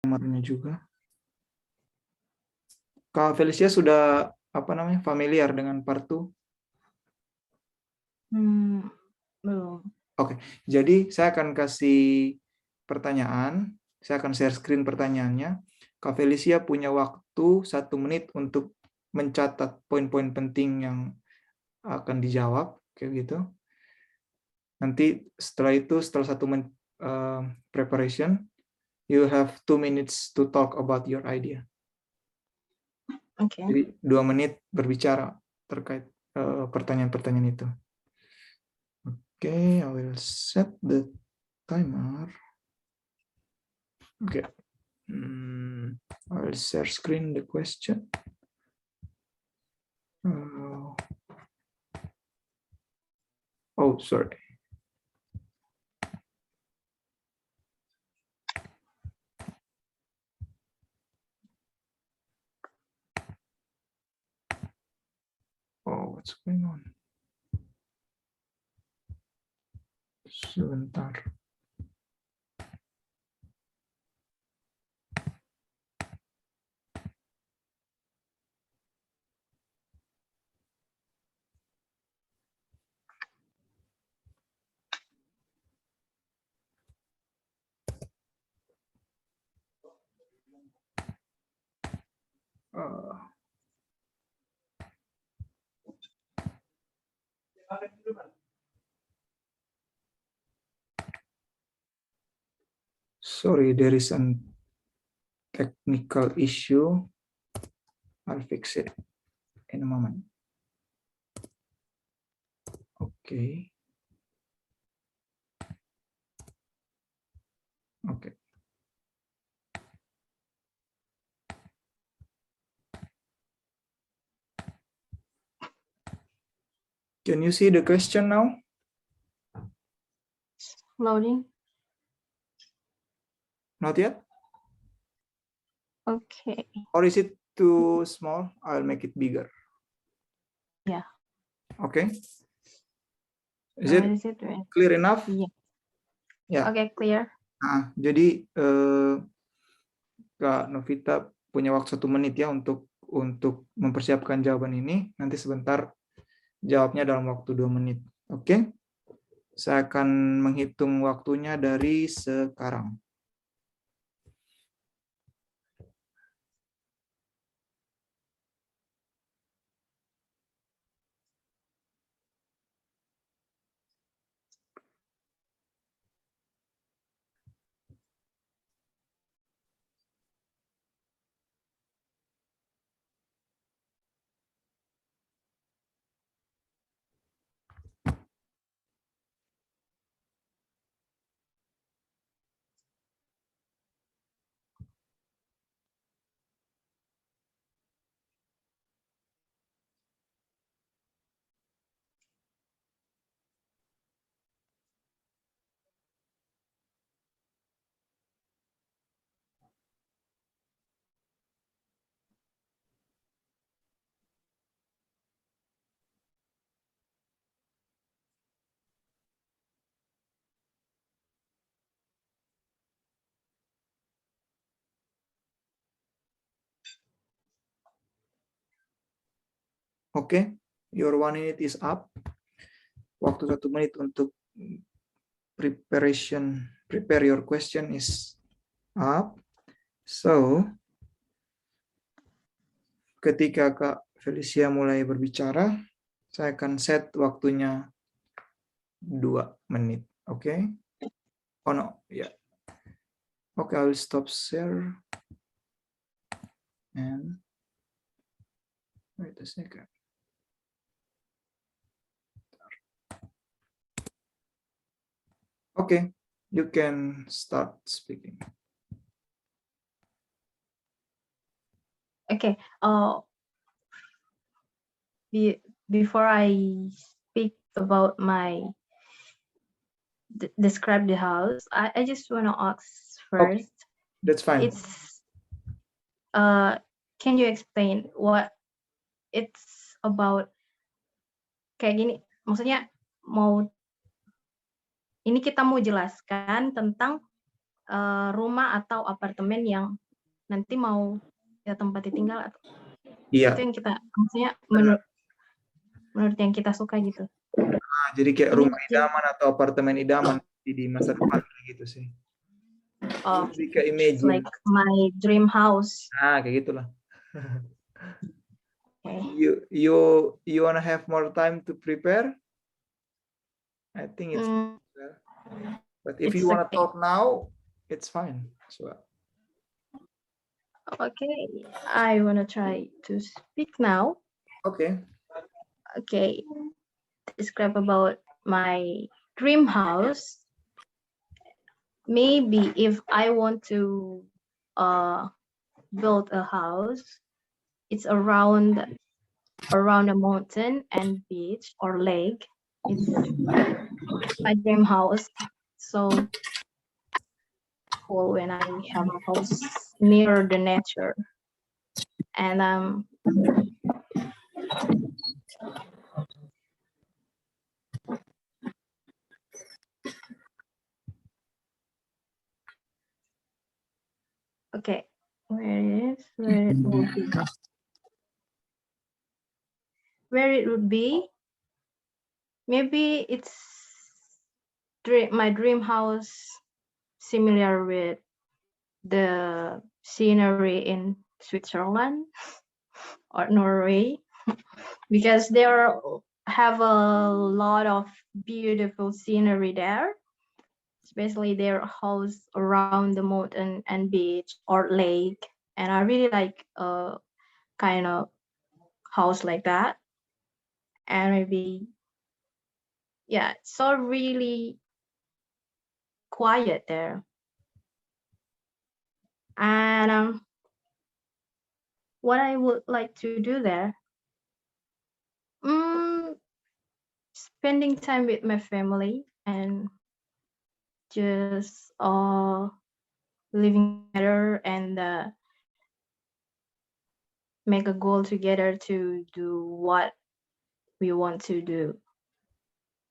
nomornya juga. Kak Felicia sudah familiar dengan part 2? Belum. Oke, jadi saya akan kasih pertanyaan. Saya akan share screen pertanyaannya. Kak Felicia punya waktu 1 menit untuk mencatat poin-poin penting yang akan dijawab, kayak gitu. Nanti setelah 1 menit preparation, you have 2 minutes to talk about your idea. Oke. Jadi 2 menit berbicara terkait pertanyaan-pertanyaan itu. Oke, I will set the timer. Oke. I'll share screen the question. Oh, sorry. Oh, what's going on? Sebentar. Sorry, there is a technical issue. I'll fix it in a moment. Okay. Okay. Can you see the question now? Loading. Not yet? Okay. Or is it too small? I'll make it bigger. Yeah. Okay. Is it clear enough? Yeah. Ya. Okay, clear. Nah, jadi Kak Novita punya waktu 1 menit ya untuk mempersiapkan jawaban ini. Nanti sebentar jawabnya dalam waktu 2 menit. Oke? Saya akan menghitung waktunya dari sekarang. Oke, your 1 minute is up. Waktu 1 menit untuk prepare your question is up. So, ketika Kak Felicia mulai berbicara, saya akan set waktunya 2 menit. Oke? Oh no, ya. Yeah. Oke, I will stop share. And wait a second. Okay, you can start speaking. Okay. Before I speak about describe the house, I just want to ask first. Okay, that's fine. Can you explain what it's about? Kayak gini, maksudnya ini kita mau jelaskan tentang rumah atau apartemen yang nanti mau kita tempati tinggal atau Iya. itu yang kita maksudnya menurut yang kita suka gitu. Nah, jadi kayak rumah idaman atau apartemen idaman di masa depan gitu sih. Oh, Lebih ke it's imagine. like my dream house. Ah, kayak gitulah. Okay. You wanna have more time to prepare? I think it's but if It's you wanna okay. talk now, it's fine as well. Okay, I wanna try to speak now. Okay. Okay, describe about my dream house. Maybe if I want to build a house, it's around a mountain and beach or lake. It's my dream house. So cool when I have a house near the nature. And okay, where it would be? Where it would be? Maybe it's my dream house, similar with the scenery in Switzerland or Norway, because there have a lot of beautiful scenery there, especially their house around the mountain and beach or lake. And I really like a kind of house like that. And maybe, yeah, it's so really quiet there. And what I would like to do there, spending time with my family and just living together and make a goal together to do what we want to do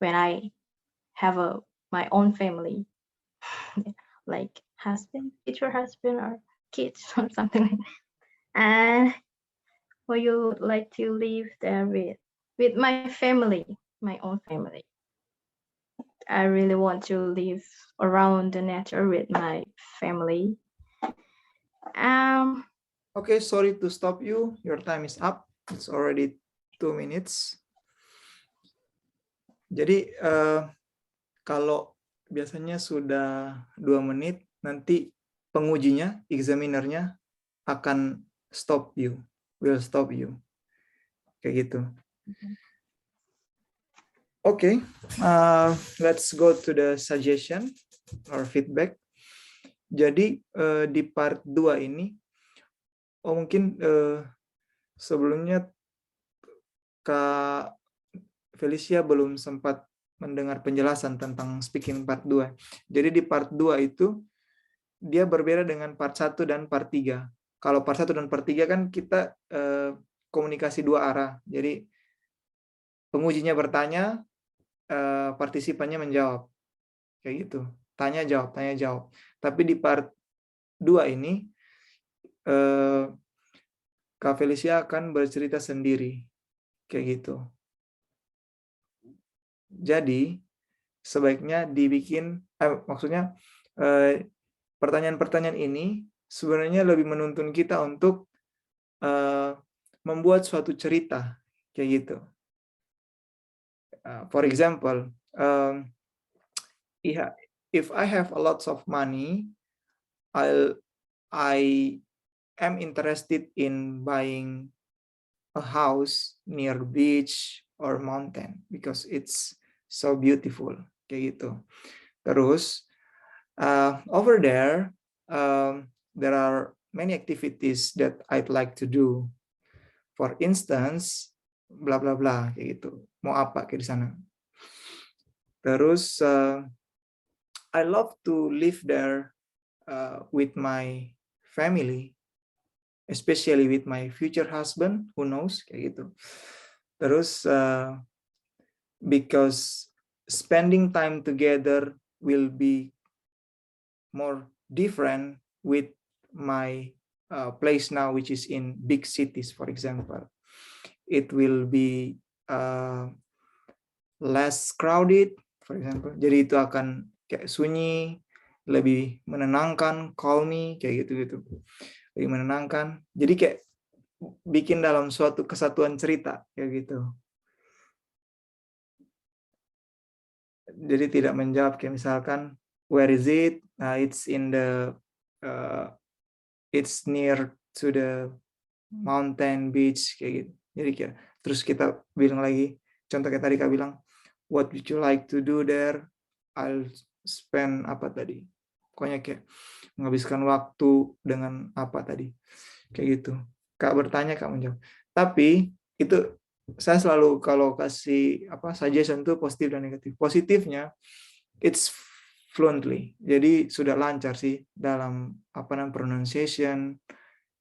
when I have my own family, like husband, future husband, or kids or something like that. And what you would like to live there with my family, my own family. I really want to live around the nature with my family. Okay, sorry to stop you. Your time is up. It's already 2 minutes. Jadi kalau biasanya sudah 2 menit, nanti pengujinya, examinernya akan will stop you. Kayak gitu. Okay, let's go to the suggestion or feedback. Jadi di part 2 ini, mungkin sebelumnya Kak Felicia belum sempat mendengar penjelasan tentang speaking part 2. Jadi di part 2 itu dia berbeda dengan part 1 dan part 3. Kalau part 1 dan part 3 kan kita komunikasi dua arah. Jadi pengujinya bertanya, partisipannya menjawab. Kayak gitu. Tanya jawab. Tapi di part 2 ini Kak Felicia akan bercerita sendiri. Kayak gitu. Jadi sebaiknya dibikin, maksudnya pertanyaan-pertanyaan ini sebenarnya lebih menuntun kita untuk membuat suatu cerita kayak gitu. For example, if I have a lot of money, I am interested in buying a house near beach or mountain because it's so beautiful kayak gitu. Terus over there there are many activities that I'd like to do. For instance, bla bla bla kayak gitu. Mau apa kayak di sana. Terus I love to live there with my family, especially with my future husband, who knows kayak gitu. Terus because spending time together will be more different with my place now, which is in big cities, for example. It will be less crowded, for example. Jadi itu akan kayak sunyi, lebih menenangkan, calming, kayak gitu-gitu. Lebih menenangkan. Jadi kayak bikin dalam suatu kesatuan cerita, kayak gitu. Jadi tidak menjawab kayak misalkan, where is it? It's in the, it's near to the mountain, beach, kayak gitu. Jadi kayak, terus kita bilang lagi, contoh kayak tadi Kak bilang, what would you like to do there? I'll spend apa tadi? Pokoknya kayak menghabiskan waktu dengan apa tadi? Kayak gitu. Kak bertanya, Kak menjawab. Tapi itu saya selalu kalau kasih suggestion tuh positif dan negatif. Positifnya, it's fluently. Jadi sudah lancar sih dalam pronunciation.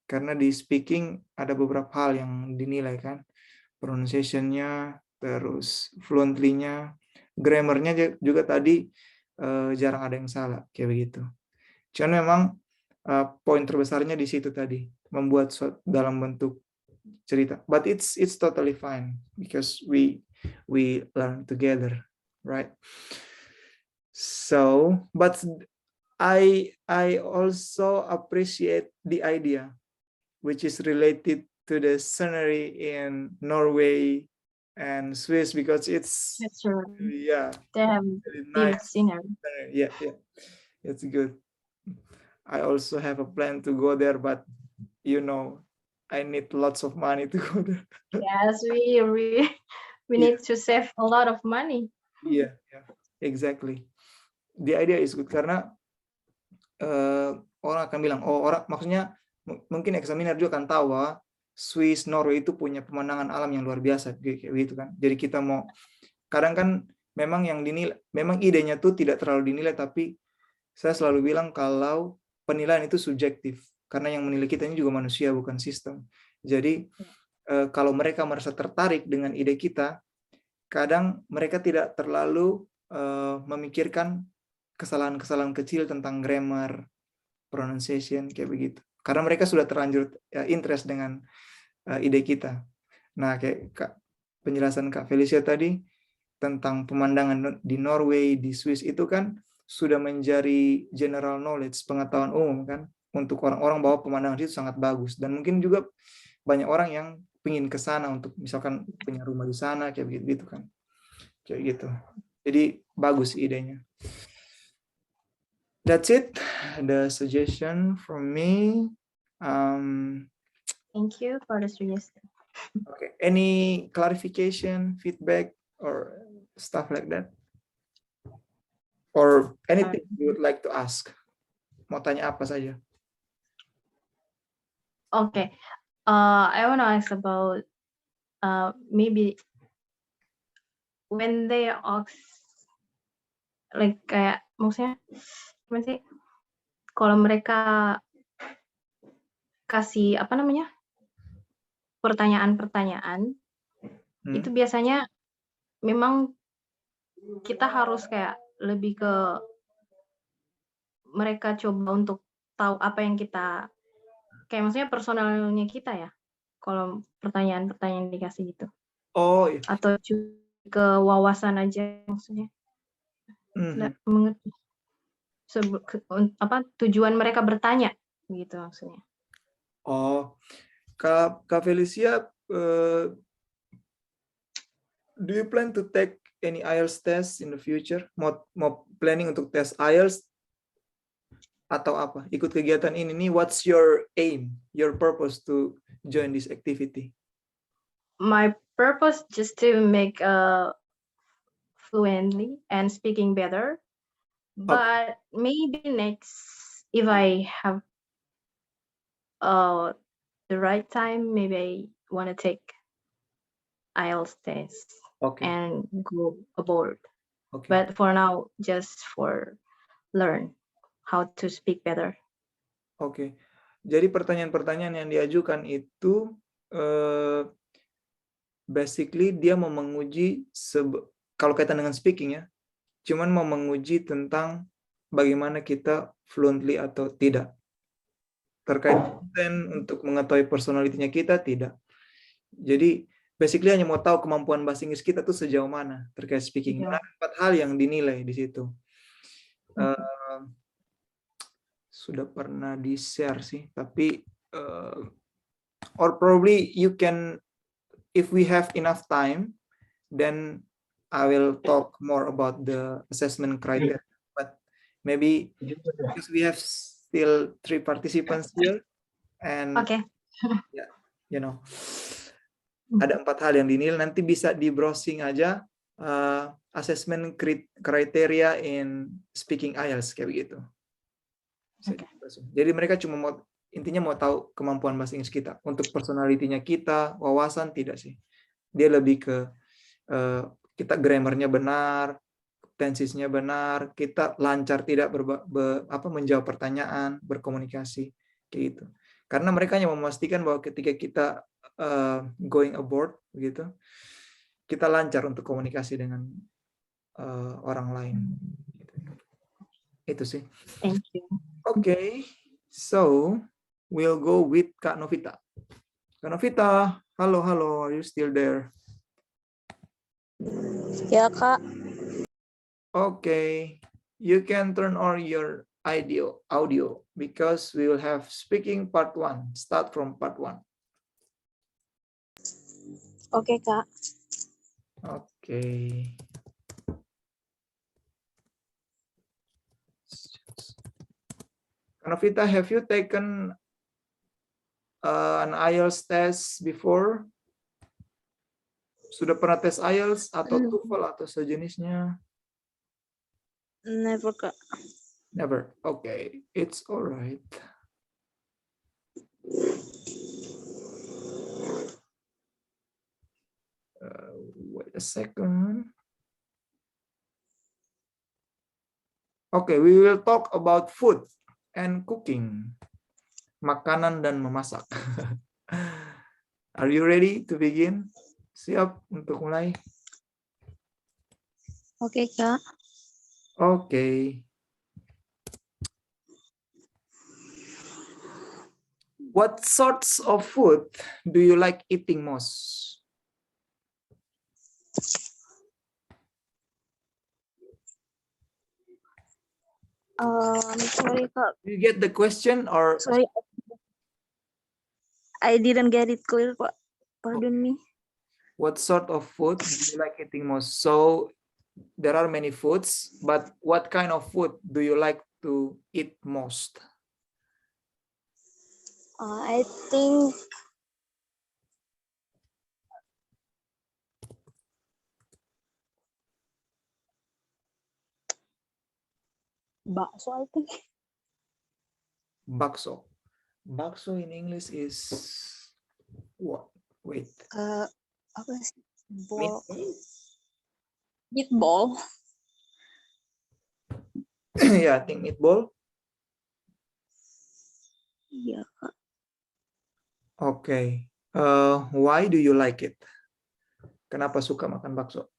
Karena di speaking ada beberapa hal yang dinilai kan. Pronunciation-nya, terus fluently-nya, grammar-nya juga tadi jarang ada yang salah kayak begitu. Cuman memang poin terbesarnya di situ tadi, membuat dalam bentuk cerita. But it's totally fine because we learn together, right? So, but I also appreciate the idea, which is related to the scenery in Norway and Swiss, because it's true. yeah, They have really beautiful nice. scenery. Yeah, it's good. I also have a plan to go there, but I need lots of money to go there. Yes, we need to save a lot of money. Yeah, exactly. The idea is good karena orang akan bilang, maksudnya mungkin examiner juga akan tahu bahwa Swiss, Norway itu punya pemandangan alam yang luar biasa kayak gitu kan. Jadi kita mau, kadang kan memang yang dinilai, memang idenya tuh tidak terlalu dinilai, tapi saya selalu bilang kalau penilaian itu subjektif karena yang menilai kita ini juga manusia, bukan sistem. Jadi kalau mereka merasa tertarik dengan ide kita, kadang mereka tidak terlalu memikirkan kesalahan-kesalahan kecil tentang grammar, pronunciation, kayak begitu. Karena mereka sudah terlanjur interest dengan ide kita. Nah, kayak penjelasan Kak Felicia tadi tentang pemandangan di Norway, di Swiss itu kan sudah menjadi general knowledge, pengetahuan umum kan, untuk orang-orang bahwa pemandangan itu sangat bagus. Dan mungkin juga banyak orang yang ingin ke sana untuk misalkan punya rumah di sana, kayak begitu kan. Kayak gitu. Jadi bagus idenya. That's it, the suggestion from me. Thank you for the suggestion. Okay. Any clarification, feedback, or stuff like that? Or anything you would like to ask? Mau tanya apa saja? Okay. I want to ask about maybe when they ask, like kayak maksudnya gimana sih? Kalau mereka kasih pertanyaan-pertanyaan, itu biasanya memang kita harus kayak lebih ke mereka coba untuk tahu apa yang kita, kayak maksudnya personalnya kita ya, kalau pertanyaan-pertanyaan dikasih gitu. Oh, iya. Atau ke wawasan aja maksudnya. Nggak mengerti. Tujuan mereka bertanya gitu maksudnya. Oh, Kak Felicia, do you plan to take any IELTS test in the future? Mau planning untuk tes IELTS atau apa? Ikut kegiatan ini nih, what's your aim, your purpose to join this activity? My purpose just to make fluently and speaking better. But maybe next, if I have the right time, maybe I want to take IELTS test and go abroad. But for now, just for learn how to speak better. Oke. Jadi pertanyaan-pertanyaan yang diajukan itu basically dia mau menguji kalau kaitan dengan speaking ya, cuman mau menguji tentang bagaimana kita fluently atau tidak. Terkait konten untuk mengetahui personalitinya kita, tidak. Jadi basically hanya mau tahu kemampuan bahasa Inggris kita tuh sejauh mana terkait speaking. Yeah. Ada 4 hal yang dinilai di situ. Sudah pernah di-share sih, tapi or probably you can, if we have enough time, then I will talk more about the assessment criteria. But maybe because we have still 3 participants here, and Okay. yeah, you know, ada 4 hal yang dinilai. Nanti bisa di browsing aja assessment criteria in speaking IELTS kayak begitu. Okay. Jadi mereka cuma intinya mau tahu kemampuan bahasa Inggris kita. Untuk personalitinya kita, wawasan tidak sih. Dia lebih ke kita grammarnya benar, tensisnya benar, kita lancar tidak menjawab pertanyaan, berkomunikasi kayak gitu. Karena mereka hanya memastikan bahwa ketika kita going abroad begitu, kita lancar untuk komunikasi dengan orang lain. Itu sih. Thank you. Okay, so we'll go with Kak Novita. Kak Novita, halo, are you still there? Ya, Kak. Okay, you can turn on your audio because we will have speaking part 1. Start from part 1. Oke, Kak. Okay. Novita, have you taken an IELTS test before? Sudah pernah tes IELTS atau TOEFL atau sejenisnya? Never, Kak. Never. Okay, it's all right. Wait a second. Okay, we will talk about food and cooking. Makanan dan memasak. Are you ready to begin? Siap untuk mulai? Oke, Kak. Okay. What sorts of food do you like eating most? Sorry, Kak. Do you get the question or? Sorry. I didn't get it clear, Pak. Pardon me. What sort of food do you like eating most? So there are many foods, but what kind of food do you like to eat most? I think bakso, I think. Bakso. Bakso in English is what? Wait. Apa sih? Meatball. Yeah, I think meatball. Iya, Kak. Okay. Why do you like it? Kenapa suka makan bakso?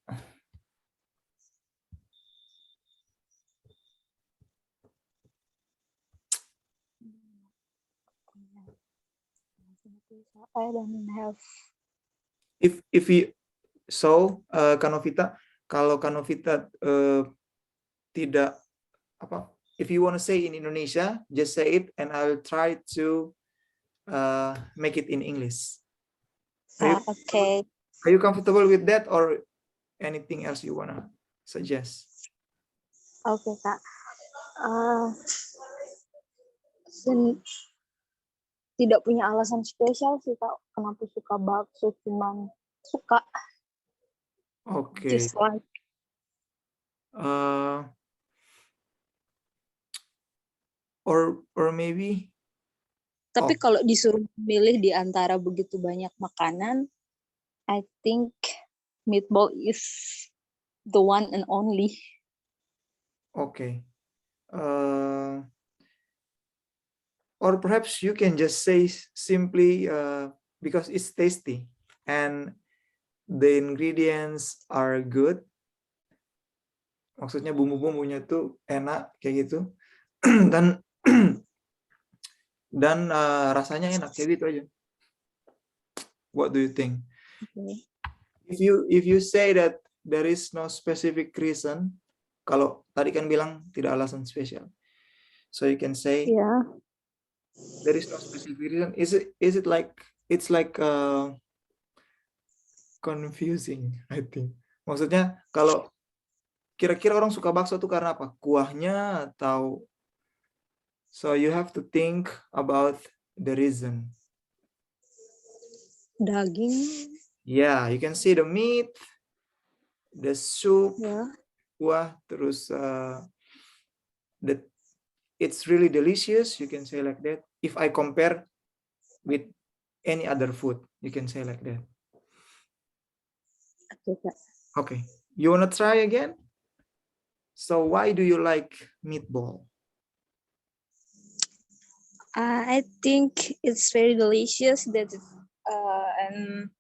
I don't have. If you Kanovita, kalau Kanovita tidak apa, if you want to say in Indonesia, just say it and I'll try to make it in English. Okay. Are you comfortable with that or anything else you wanna suggest? Oke, Kak. Tidak punya alasan spesial sih, Kak. Kenapa suka bakso, cuman suka. Okay. Just like. Or maybe. Tapi kalau disuruh milih di antara begitu banyak makanan, I think meatball is the one and only. Okay. Or perhaps you can just say simply because it's tasty and the ingredients are good. Maksudnya bumbu-bumbunya tuh enak kayak gitu. dan rasanya enak kayak gitu aja. What do you think? Okay. If you say that there is no specific reason, kalau tadi kan bilang tidak alasan spesial, so you can say Yeah. there is no specific reason. Is it like it's like confusing, I think. Maksudnya kalau kira-kira orang suka bakso tuh karena apa? Kuahnya atau so you have to think about the reason. Daging. Yeah, you can see the meat, the soup, Yeah. kuah, terus it's really delicious. You can say like that. If I compare with any other food, you can say like that. Okay, Kak. Okay, you wanna try again? So why do you like meatball? I think it's very delicious and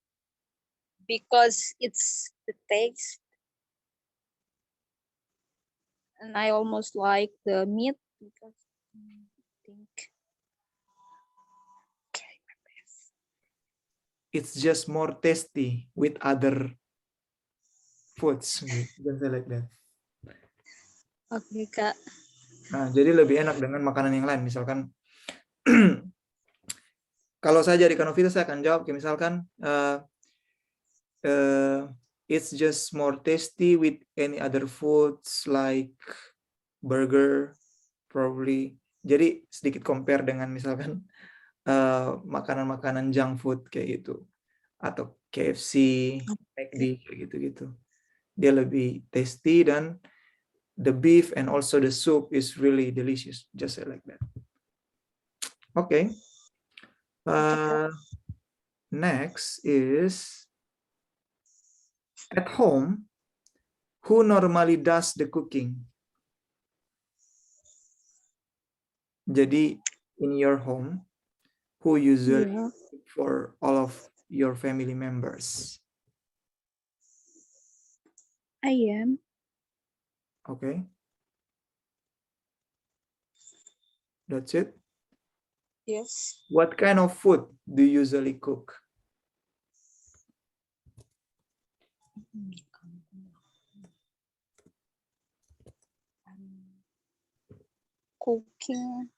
because it's the taste, and I almost like the meat because I think It's just more tasty with other foods. You can say like that. okay, Kak. Nah, jadi lebih enak dengan makanan yang lain. Misalkan, kalau saya jadi Kanovita, saya akan jawab, kayak misalkan, it's just more tasty with any other foods like burger, probably. Jadi sedikit compare dengan misalkan makanan-makanan junk food kayak gitu, atau KFC, McD kayak gitu-gitu. Dia lebih tasty dan the beef and also the soup is really delicious, just like that. Okay. Next is at home. Who normally does the cooking? Jadi in your home, who usually cook for all of your family members? I am. Okay. That's it. Yes. What kind of food do you usually cook? Cooking.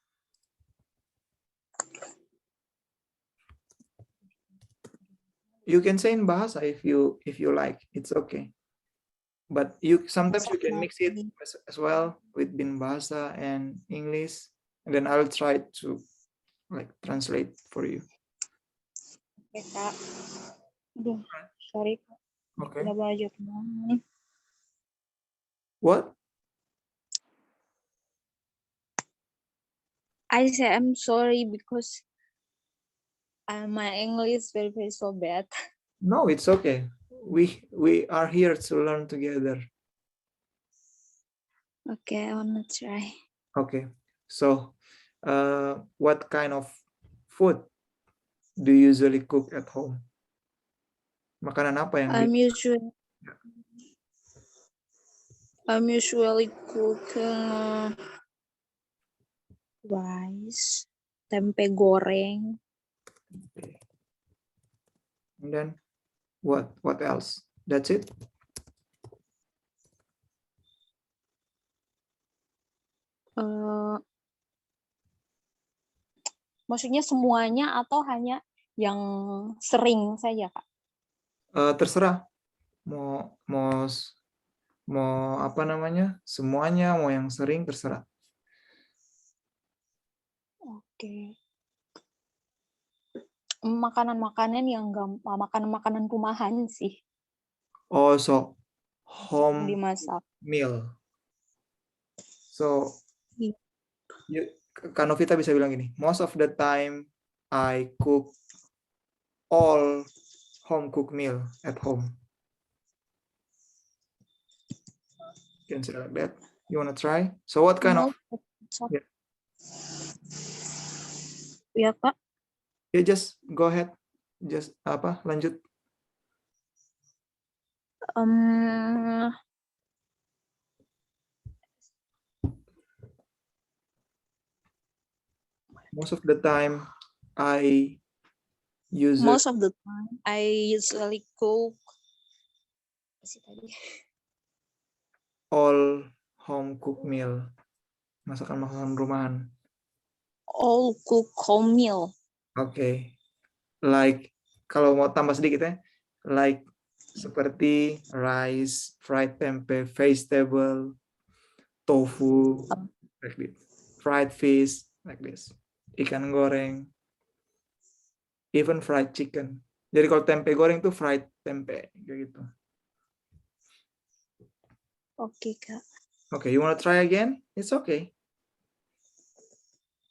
You can say in bahasa if you like. It's okay. But sometimes you can mix it as well with bin bahasa and English, and then I'll try to like translate for you. Okay, Kak. Aduh, sorry, Kak. Okay. Nggak belajar banget. What? I say I'm sorry because my English very, very so bad. No, it's okay. We are here to learn together. Okay, I wanna try. Okay. So, what kind of food do you usually cook at home? Makanan apa yang I'm usually cook rice, tempe goreng. And then what else? That's it? Maksudnya semuanya atau hanya yang sering saja, Kak? Terserah. Mau apa namanya? Semuanya, mau yang sering, terserah. Oke. Makanan-makanan yang makanan-makanan rumahan sih. Oh, so home dimasak. meal. So, Kak Novita bisa bilang gini, most of the time I cook all home cooked meal at home. You can say like that. You wanna try? So what kind of? Ya, Kak. Ya, just go ahead. Just lanjut. Most of the time, I use Most of the time, I usually cook. Apa sih tadi? all home cooked meal. Masakan-masakan rumahan. All cook home meal. Oke. Like, kalau mau tambah sedikit ya, like seperti rice, fried tempe, vegetable, tofu, like this. Fried fish, like this. Ikan goreng, even fried chicken. Jadi kalau tempe goreng tuh fried tempe, kayak gitu. Oke, Kak. Okay, you want to try again? It's okay.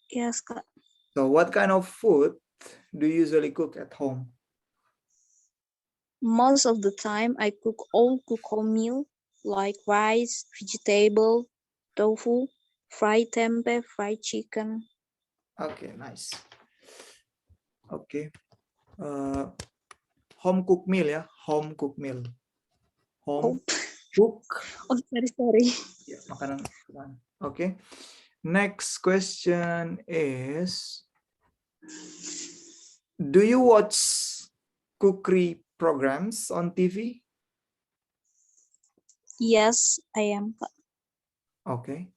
Yes, Kak. So what kind of food do you usually cook at home? Most of the time, I cook all cook home meal like rice, vegetable, tofu, fried tempe, fried chicken. Okay, nice. Okay. Home cooked meal ya, home cooked meal. Home cook. Oh, sorry. Ya, makanan. Okay. Next question is, do you watch cookery programs on TV? Yes, I am, Kak. Okay.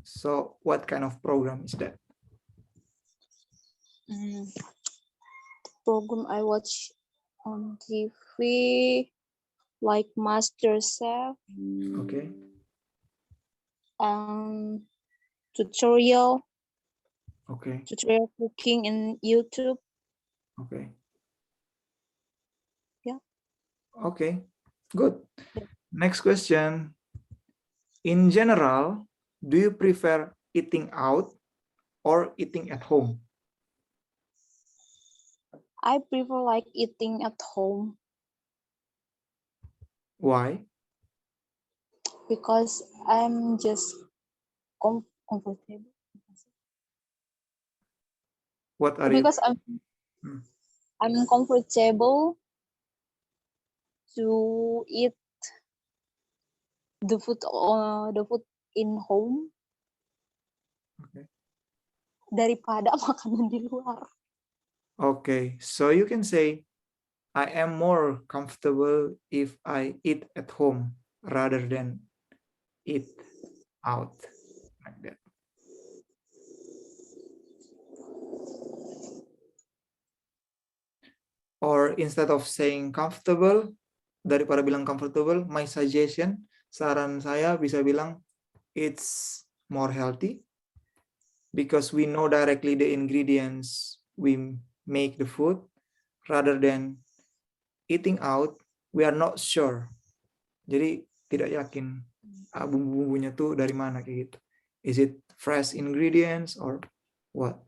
So what kind of program is that? Program I watch on TV like MasterChef, Okay. tutorial Okay. cooking in YouTube. Okay. Yeah. Okay. Good. Next question. In general, do you prefer eating out or eating at home? I prefer like eating at home Why? because I'm just comfortable. What are you? Because I'm comfortable to eat the food in home Okay. daripada makanan di luar. Okay, so you can say, I am more comfortable if I eat at home rather than eat out, like that. Or instead of saying comfortable, daripada bilang comfortable, my suggestion, saran saya bisa bilang, it's more healthy because we know directly the ingredients we make the food rather than eating out, we are not sure. Jadi tidak yakin bumbu-bumbunya tuh dari mana kayak gitu. Is it fresh ingredients or what?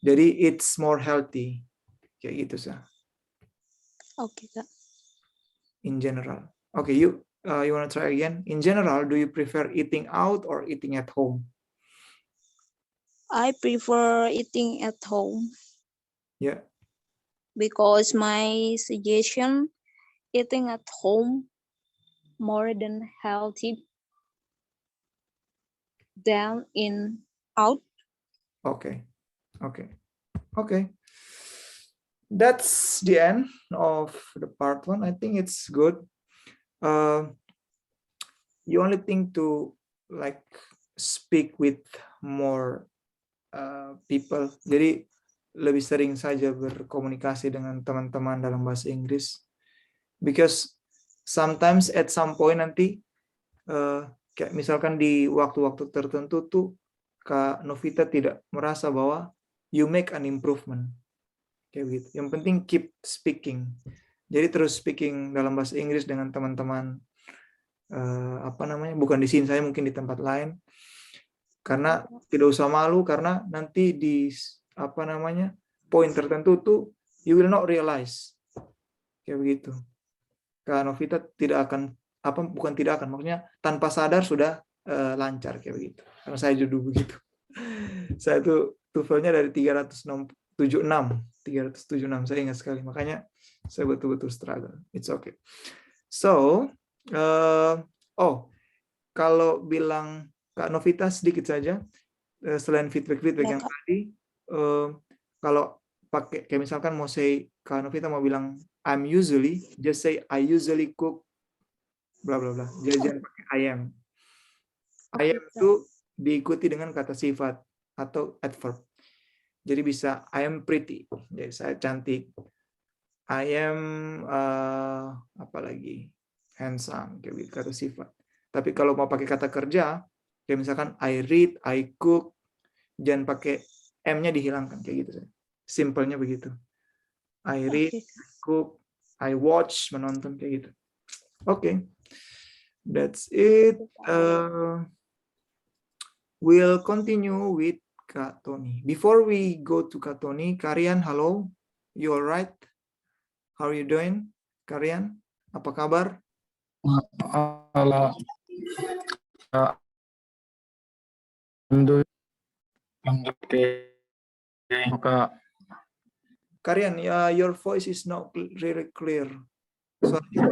Jadi it's more healthy kayak gitu sih. Okay, Kak. In general. Okay, you want to try again? In general, do you prefer eating out or eating at home? I prefer eating at home. Yeah. Because my suggestion, eating at home more than healthy than in out. Okay. Okay. Okay. That's the end of the part 1. I think it's good. You only think to like speak with more people. Jadi lebih sering saja berkomunikasi dengan teman-teman dalam bahasa Inggris. Because sometimes at some point nanti kayak misalkan di waktu-waktu tertentu tuh Kak Novita tidak merasa bahwa you make an improvement. Kayak gitu. Yang penting keep speaking. Jadi terus speaking dalam bahasa Inggris dengan teman-teman bukan di sini, saya mungkin di tempat lain. Karena tidak usah malu karena nanti di poin tertentu tuh you will not realize. Kayak begitu. Kak Novita tidak akan bukan tidak akan, maksudnya tanpa sadar sudah lancar kayak begitu. Karena saya dulu begitu. Saya tuh TOEFL-nya dari 376, saya ingat sekali. Makanya saya betul-betul struggle. It's okay. So, kalau bilang Kak Novita sedikit saja, selain feedback Ya, yang Kak. tadi, kalau pakai kayak misalkan mau say, Kak Novita mau bilang I'm usually, just say I usually cook bla bla bla. Jangan pakai I am. I am Oke, Kak. itu diikuti dengan kata sifat atau adverb. Jadi bisa I am pretty, jadi saya cantik. I am apa lagi? Handsome, kayak gitu, kata sifat. Tapi kalau mau pakai kata kerja, kayak misalkan I read, I cook, jangan pakai M-nya dihilangkan kayak gitu. Simpelnya begitu. I read, Oke, I cook, I watch, menonton kayak gitu. Oke. That's it. We'll continue with Kak Tony. Before we go to Kak Tony, Karian, hello. You all right? How are you doing? Karian, apa kabar? Halo, Kak. Karian, your voice is not really clear. Sorry.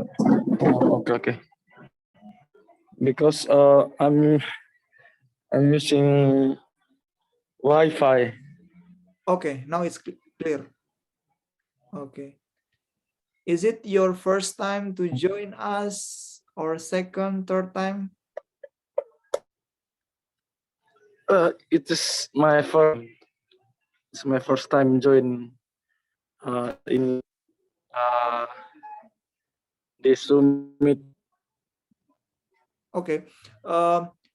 Okay. Because I'm using Wi-Fi. Okay, now it's clear. Okay. Is it your first time to join us or second, third time? It's my first time join in this Zoom meet. Okay.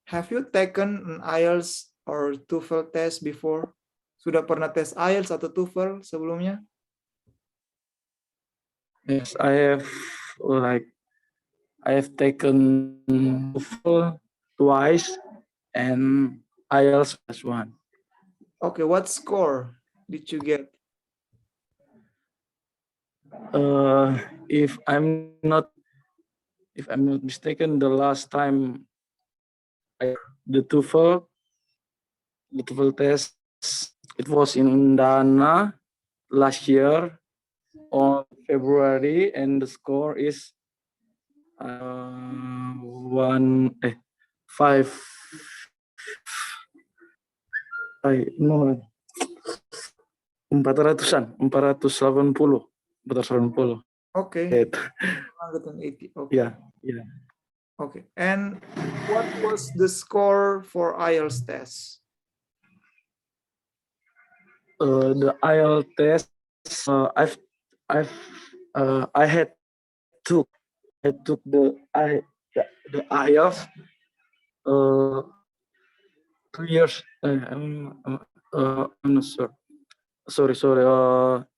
Have you taken an IELTS or TOEFL test before? Sudah pernah tes IELTS atau TOEFL sebelumnya? Yes, I have taken TOEFL twice and IELTS one. Okay, what score did you get? If I'm not mistaken, the last time the TOEFL test, it was in Dana last year on February, and the score is 480. Okay, It, 180. Okay. yeah. Okay. And what was the score for IELTS test? The IELTS test, I took the IELTS 2 years. I'm not sure. Sorry.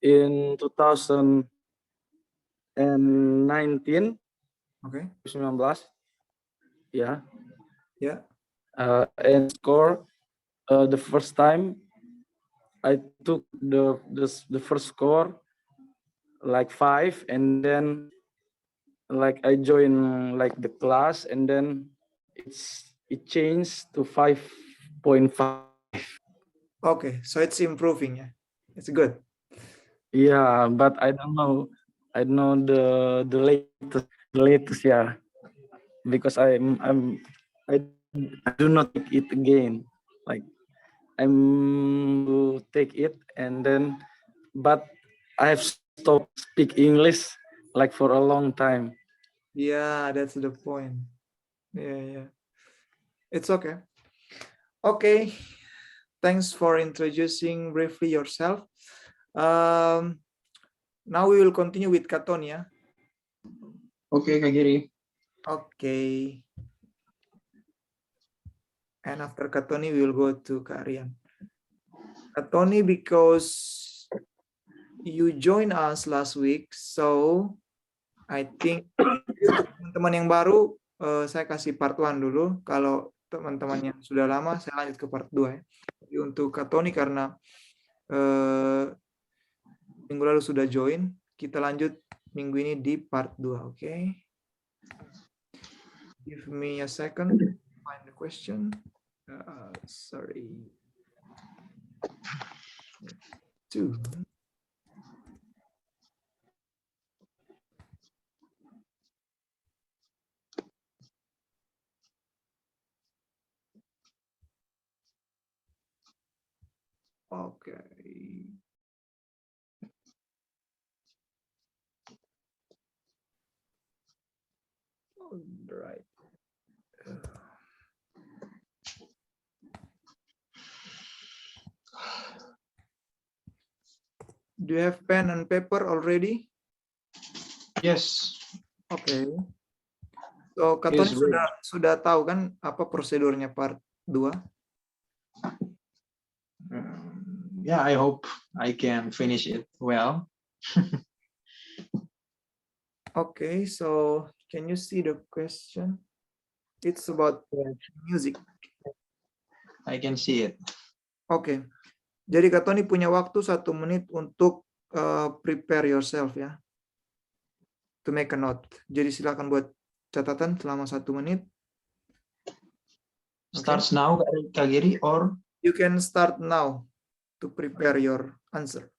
In 2019. Okay. 19. Yeah. Yeah. And score the first time I took the first score like 5, and then like I joined like the class, and then it changed to 5.5. Okay, so it's improving. Yeah, it's good. Yeah, but I don't know the latest, yeah, because I do not take it again. Like I'm to take it, and then but I have stopped speak English like for a long time. Yeah, that's the point. Yeah. It's okay. Okay. Thanks for introducing briefly yourself. Now we will continue with Katonia. Okay, Kak Giri. Okay. And after Katoni, we will go to Karian. Katoni, because you joined us last week, so I think untuk teman-teman yang baru, saya kasih part 1 dulu. Kalau teman-teman yang sudah lama, saya lanjut ke part 2 ya. Jadi untuk Katoni karena minggu lalu sudah join, kita lanjut minggu ini di part 2, oke? Give me a second to find the question. Sorry. 2. Oke. Alright. Do you have pen and paper already? Yes. Oke. So, Katoni Yes, ready. sudah tahu kan apa prosedurnya part 2? Yeah, I hope I can finish it well. Okay, so can you see the question? It's about music. I can see it. Oke. Jadi Katoni punya waktu 1 menit untuk prepare yourself ya. To make a note. Jadi silakan buat catatan selama 1 menit. Starts now, Kak Giri, or You can start now to prepare your answer.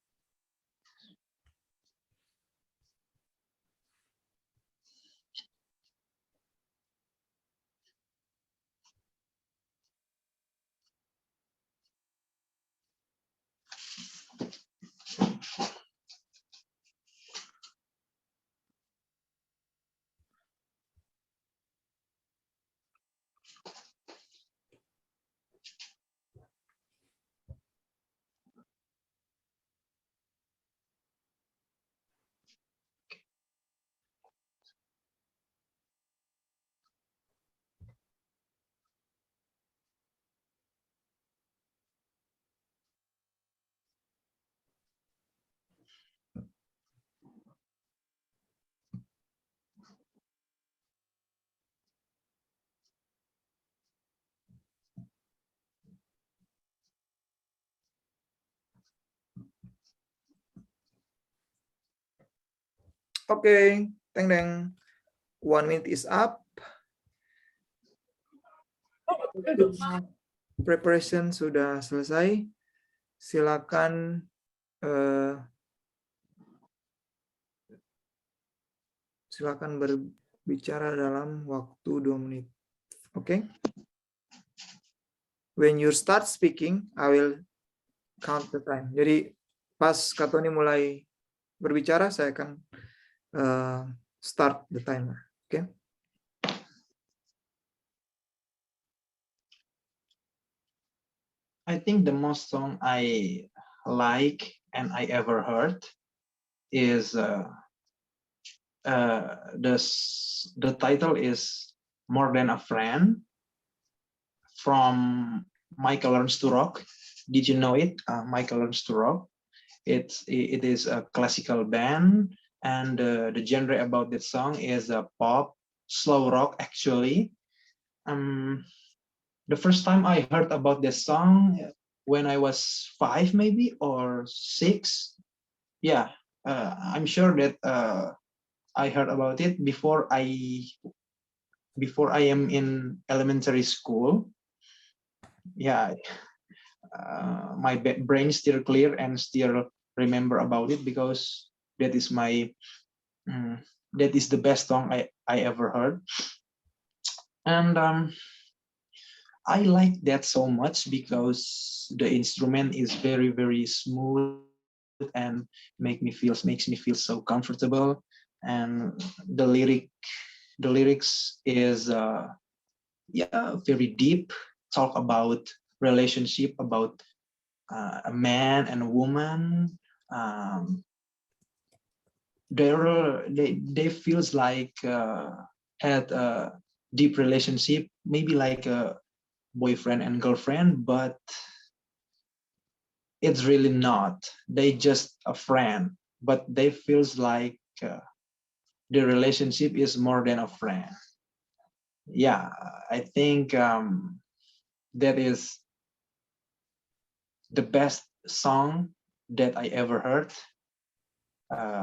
Okay, teng. 1 minute is up. Preparation sudah selesai. Silakan silakan berbicara dalam waktu 2 menit. Oke? When you start speaking, I will count the time. Jadi pas Katoni mulai berbicara, saya akan start the timer. Oke? I think the most song I like and I ever heard is the title is More Than a Friend from Michael Learns to Rock. Did you know it? Michael Learns to Rock. It is a classical band, and the genre about that song is pop, slow rock actually. The first time I heard about this song when I was 5 maybe or 6. Yeah, I'm sure that I heard about it before I am in elementary school. Yeah, my brain still clear and still remember about it because that is my that is the best song I ever heard. And I like that so much because the instrument is very, very smooth and makes me feel so comfortable. And the lyrics is very deep. Talk about relationship, about a man and a woman. They feels like had a deep relationship, maybe like a boyfriend and girlfriend, but it's really not. They just a friend, but they feels like the relationship is more than a friend. Yeah, I think that is the best song that I ever heard.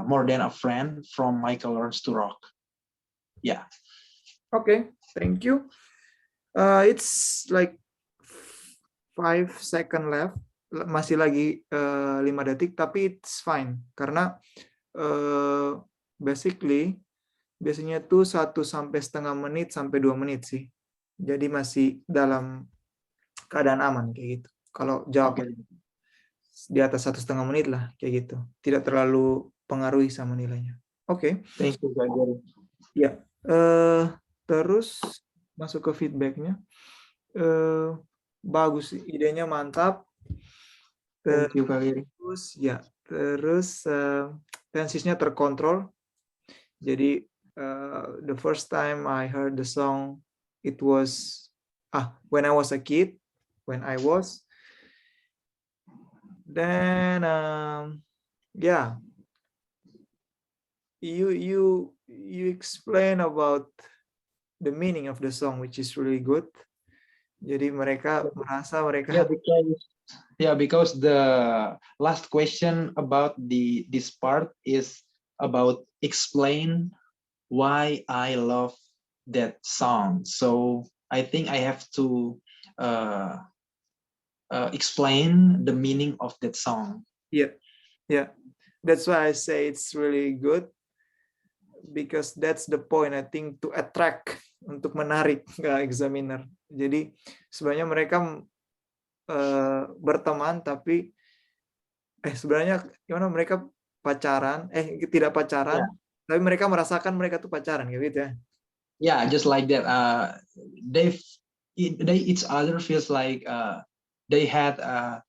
More Than a Friend from Michael Learns to Rock. Yeah. Okay, thank you. It's like 5 seconds left. Masih lagi 5 detik, tapi it's fine. Karena basically biasanya tuh 1 sampai setengah menit sampai 2 menit sih. Jadi masih dalam keadaan aman kayak gitu. Kalau jawab. Okay. di atas 1,5 menit lah, kayak gitu. Tidak terlalu pengaruhi sama nilainya. Oke. Thank you, Kak Gary. Ya, terus masuk ke feedbacknya. Bagus, idenya mantap. Thank you, Kak Gary. Terus tensisnya terkontrol. Jadi the first time I heard the song, it was when I was a kid, then yeah, you explain about the meaning of the song, which is really good. Jadi mereka merasa mereka because the last question about this part is about explain why I love that song. So I think I have to explain the meaning of that song. Yeah. That's why I say it's really good, because that's the point, I think, to attract, untuk menarik ke examiner. Jadi sebenarnya mereka berteman, tapi sebenarnya gimana, mereka pacaran, tidak pacaran, tapi mereka merasakan mereka tuh pacaran, gitu ya. Yeah, just like that. They each other feels like they had a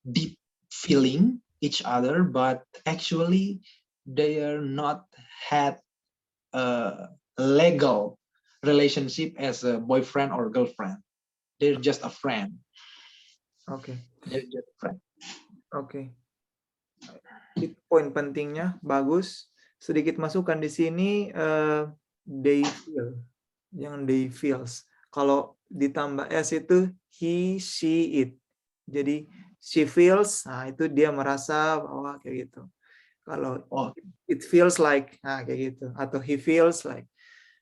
deep feeling each other, but actually they are not had a legal relationship as a boyfriend or girlfriend. They're just a friend. Oke. They're just a friend. Oke. Itu poin pentingnya, bagus. Sedikit masukan di sini, they feel, yang they feels. Kalau ditambah s itu he, she, it. Jadi she feels, nah itu dia merasa bahwa kayak gitu. Kalau it feels like, nah kayak gitu. Atau he feels like.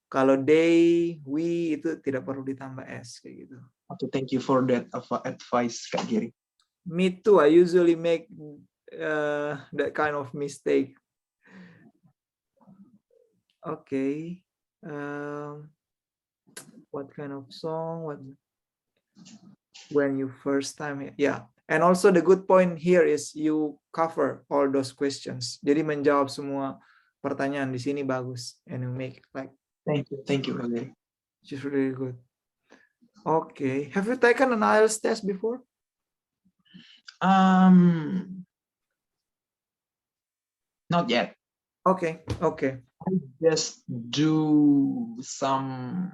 Kalau they, we, itu tidak perlu ditambah s, kayak gitu. Okay, thank you for that advice, Kak Giri. Me too. I usually make that kind of mistake. Okay. What kind of song? When you first time? Yeah. And also the good point here is you cover all those questions. Jadi menjawab semua pertanyaan di sini bagus, and you make like. Thank you, Kak Giri. Which is really good. Okay. Have you taken an IELTS test before? Not yet. Okay. I just do some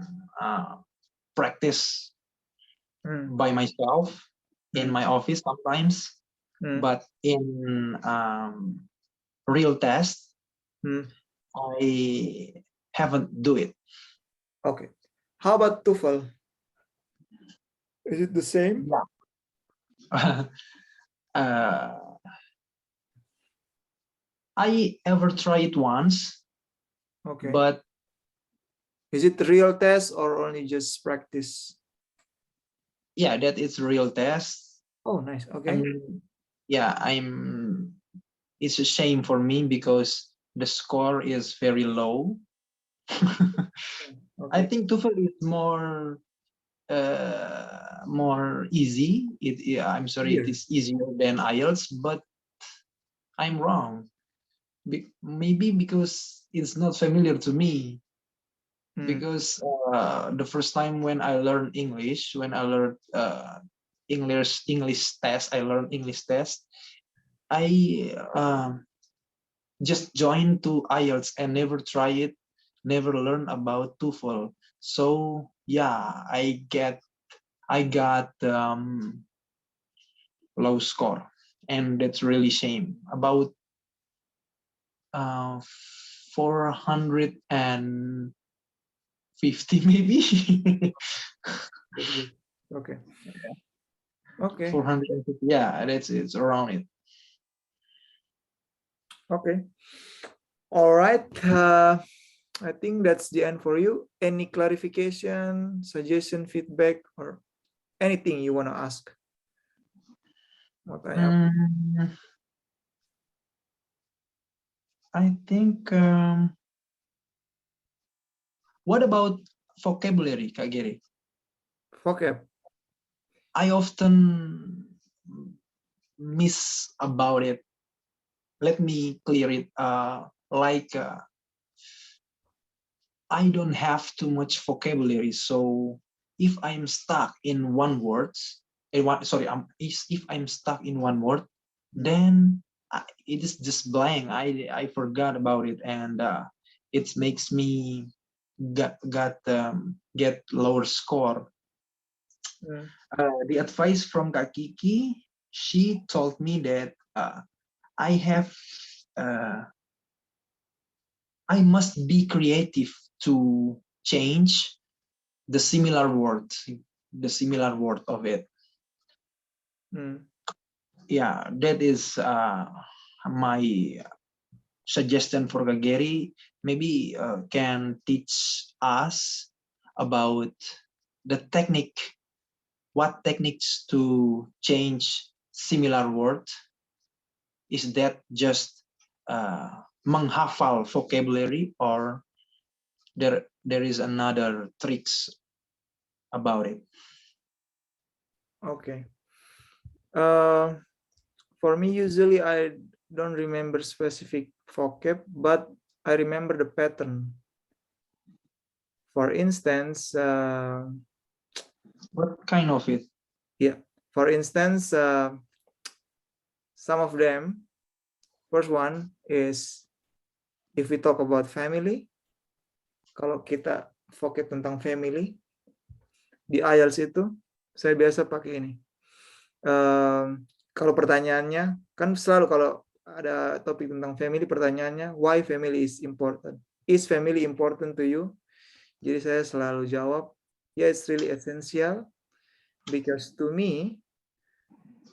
practice by myself in my office sometimes, but in real test, I haven't do it. Okay. How about TOEFL? Is it the same? Yeah. I ever try it once. Okay. But is it real test or only just practice? Yeah, that is real test. Oh, nice. Okay. It's a shame for me because the score is very low. Okay. I think TOEFL is more easy. I'm sorry, it is easier than IELTS, but I'm wrong. Maybe because it's not familiar to me. Because the first time when I learned English, when I learned English test, I just joined to IELTS and never try it, never learn about TOEFL. So yeah, I got low score, and that's really shame. About 450 maybe. Okay. 450. Yeah, it's around it. Okay. All right. I think that's the end for you. Any clarification, suggestion, feedback, or anything you want to ask? I think. What about vocabulary, Kak Giri? Vocab. I often miss about it. Let me clear it. I don't have too much vocabulary, so if I'm stuck in one word, if I'm stuck in one word, then it is just blank. I forgot about it, and it makes me get lower score. The advice from Kak Kiki, she told me that I must be creative to change the similar word of it. Yeah, that is my suggestion for Gary. Maybe can teach us about the technique, what techniques to change similar word. Is that just menghafal vocabulary, or there is another tricks about it? Okay. For me, usually I don't remember specific vocab, but I remember the pattern. For instance, What kind of it? yeah. For instance, some of them. First one is if we talk about family. Kalau kita vocab tentang family di IELTS itu, saya biasa pakai ini. Kalau pertanyaannya kan selalu kalau ada topik tentang family, pertanyaannya why family is important? Is family important to you? Jadi saya selalu jawab, yeah, it's really essential because to me.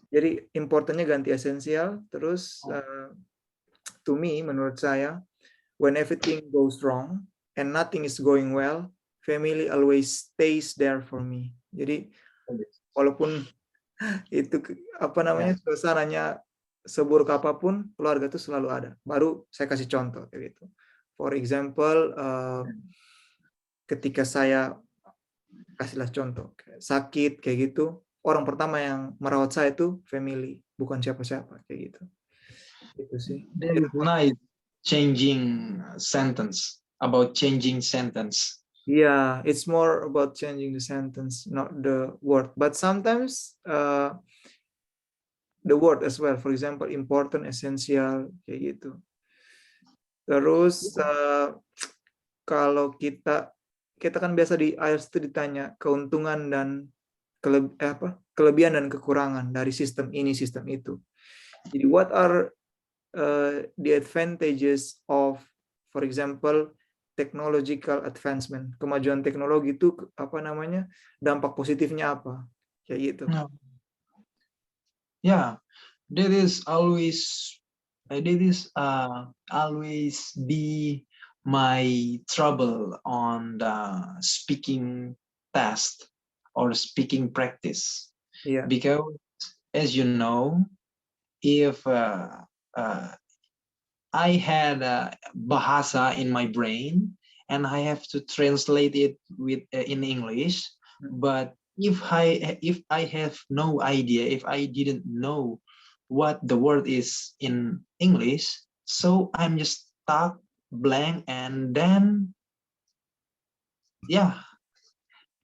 Jadi importantnya ganti esensial, terus to me, menurut saya, when everything goes wrong and nothing is going well, family always stays there for me. Jadi walaupun itu suasananya seburuk apapun, keluarga itu selalu ada. Baru saya kasih contoh kayak gitu. For example, ketika saya kasihlah contoh sakit kayak gitu, orang pertama yang merawat saya itu family, bukan siapa-siapa kayak gitu. Itu sih. That is nice. Changing sentence. Yeah, it's more about changing the sentence, not the word. But sometimes the word as well. For example, important, essential, kayak gitu. Terus kalau kita kan biasa di IELTS itu ditanya keuntungan dan kelebihan dan kekurangan dari sistem ini, sistem itu. Jadi what are the advantages of, for example, technological advancement? Kemajuan teknologi itu dampak positifnya apa? Kayak gitu. Yeah, that is always be my trouble on the speaking test or speaking practice. Yeah. Because as you know, if I had bahasa in my brain and I have to translate it in English, but if I have no idea, if I didn't know what the word is in English, so I'm just stuck blank, and then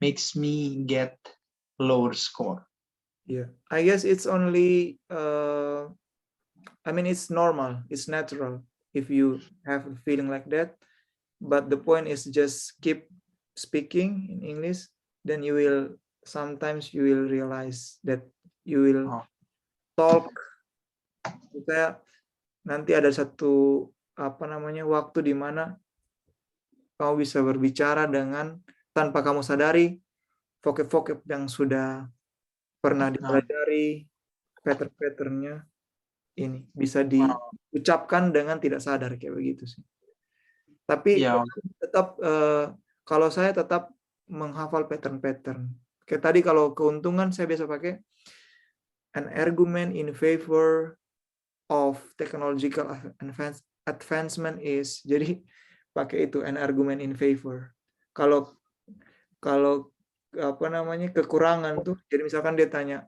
makes me get lower score. Yeah, I guess it's only it's normal, it's natural if you have a feeling like that, but the point is just keep speaking in English, then sometimes you will realize that you will talk. Kayak nanti ada satu waktu di mana kamu bisa berbicara dengan tanpa kamu sadari vocab yang sudah pernah dipelajari, pattern-patternnya ini bisa diucapkan dengan tidak sadar kayak begitu sih. Tapi tetap kalau saya tetap menghafal pattern-pattern. Kayak tadi kalau keuntungan saya biasa pakai an argument in favor of technological advancement is, jadi pakai itu an argument in favor. Kalau kekurangan tuh, jadi misalkan dia tanya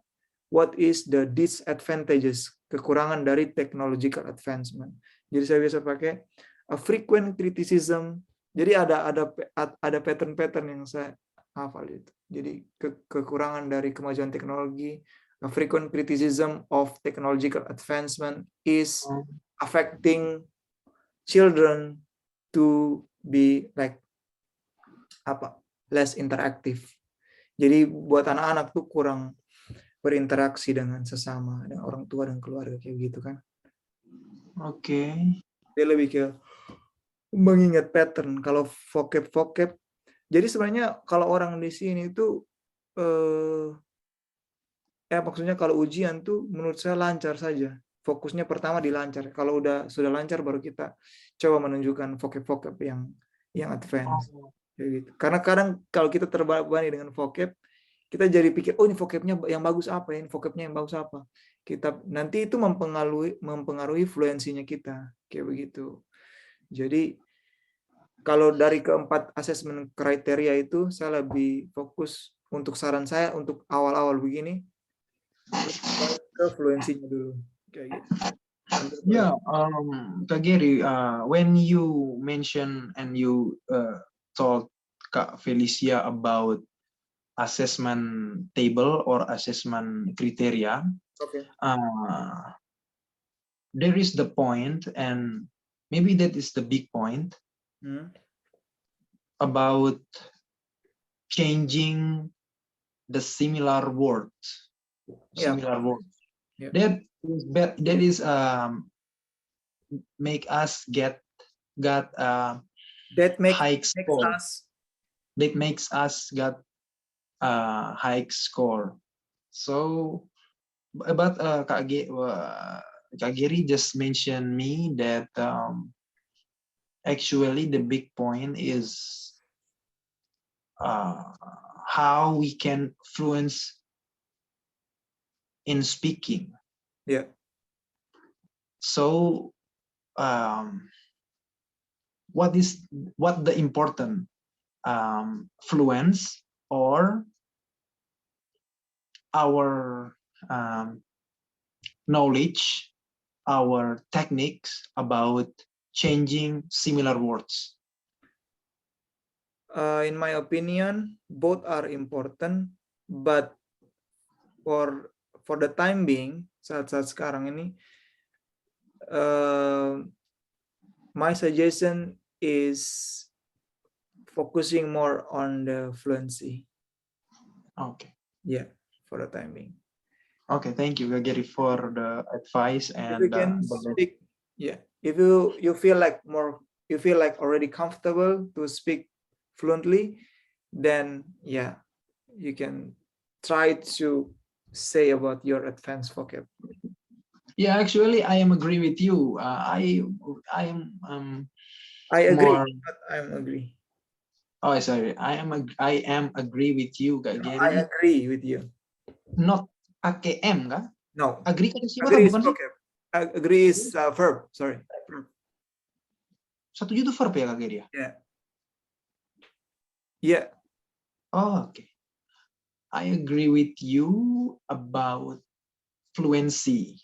what is the disadvantages, kekurangan dari technological advancement. Jadi saya biasa pakai a frequent criticism. Jadi ada pattern-pattern yang saya hafal itu. Jadi kekurangan dari kemajuan teknologi, a frequent criticism of technological advancement is affecting children to be like less interactive. Jadi buat anak-anak tuh kurang berinteraksi dengan sesama, dengan orang tua dan keluarga kayak gitu kan. Oke. Dia lebih ke mengingat pattern. Kalau vocab, jadi sebenarnya kalau orang di sini itu maksudnya kalau ujian tuh menurut saya lancar saja. Fokusnya pertama di lancar. Kalau sudah lancar baru kita coba menunjukkan vocab yang advance. Kayak gitu. Karena kadang kalau kita terbebani dengan vocab, kita jadi pikir, oh ini vocabnya yang bagus apa ya, ini vocabnya yang bagus apa. Nanti itu mempengaruhi fluensinya kita, kayak begitu. Jadi kalau dari keempat asesmen kriteria itu, saya lebih fokus untuk saran saya untuk awal-awal begini ke fluensinya dulu, kayak gitu. Yeah, Kak Gary, when you mention and you told Kak Felicia about assessment table or assessment criteria, Okay. There is the point, and maybe that is the big point about changing the similar words. Yeah. Similar words. Yeah. That is make us get high score. That makes us get high score. So, but Kak Gary just mentioned me that actually the big point is how we can fluence in speaking. Yeah. So, what the important fluence or our knowledge, our techniques about changing similar words? In my opinion, both are important, but for the time being, saat-saat sekarang ini, my suggestion is focusing more on the fluency. Okay. Yeah, for the time being. Okay, thank you, Gary, for the advice. And if you can speak, yeah, if you feel like already comfortable to speak fluently, then yeah, you can try to say about your advanced vocab. Yeah, actually, I am agree with you. I agree. More... But I'm agree. Oh, sorry. I am agree with you, Kak Gary. I agree with you. Not pakai M, kan? No. Agree kan siapa agree bukan is vocab. Agree is verb. Sorry. Satu itu verb ya, Kak Gary? Yeah. Yeah. Oh, okay. I agree with you about fluency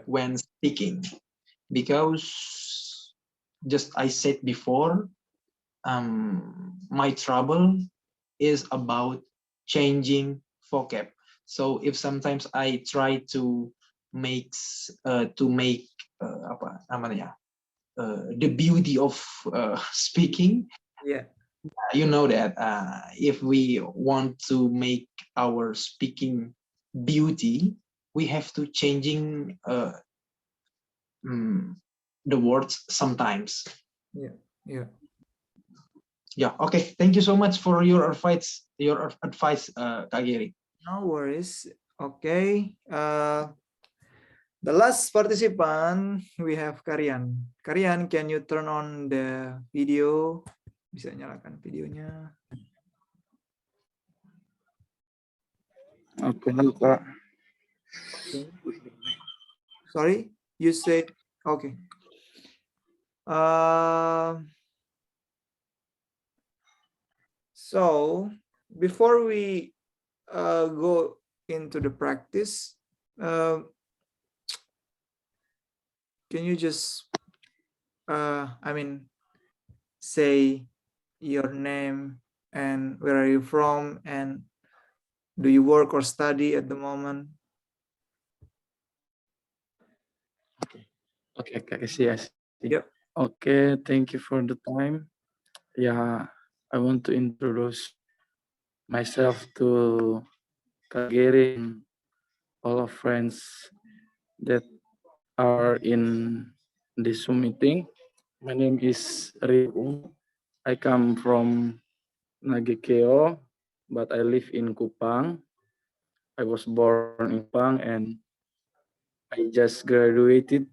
when speaking, because just I said before, my trouble is about changing vocab. So if sometimes I try to make apa namanya, the beauty of speaking, you know that if we want to make our speaking beauty, we have to changing the words sometimes. Yeah. Okay. Thank you so much for your advice, Kak Gary. No worries. Okay. The last participant we have Karian. Karian, can you turn on the video? Bisa nyalakan videonya. Oke, Kak. Sorry, you said okay. So before we go into the practice, Can you just, say your name and where are you from and do you work or study at the moment? Okay, I see. Yep. Okay, thank you for the time. Yeah, I want to introduce myself to Kak Gary and all of friends that are in this Zoom meeting. My name is Riu. I come from Nagekeo, but I live in Kupang. I was born in Kupang and I just graduated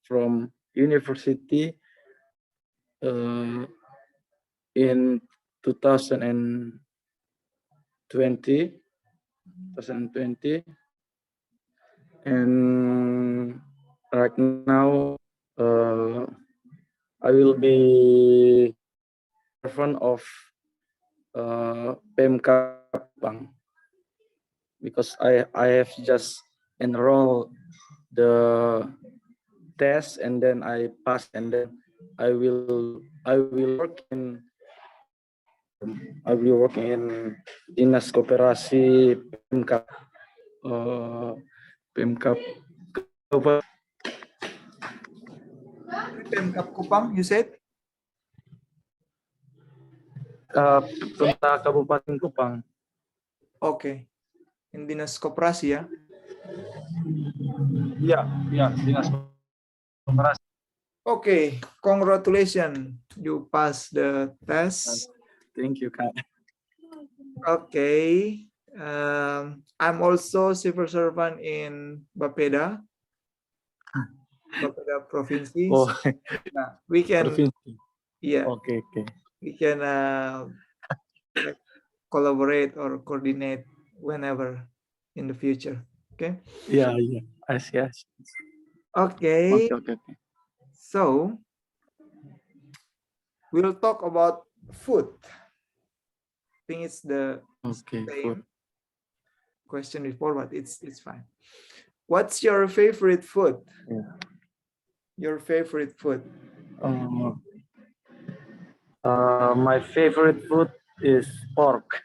from university in 2020, and right now I will be servant of Pemkab Kupang because I have just enrolled the test and then I passed and then I will work in Dinas Koperasi Pemkab Pemkab Pemkab Kupang, you said? Pemerintah Kabupaten Kupang. Okay. In Dinas Koperasi, ya? Ya, Dinas Koperasi. Okay, congratulations. You passed the test. Thank you, Kak. Okay. I'm also civil servant in Bapeda provinsi. Oh, Nah, we can, provinsi. yeah, Okay. we can like collaborate or coordinate whenever in the future. Okay. Yeah. I see. Okay. Okay. So we'll talk about food. I think it's the Okay, same food. question before, but it's fine. What's your favorite food? Yeah. Your favorite food? My favorite food is pork.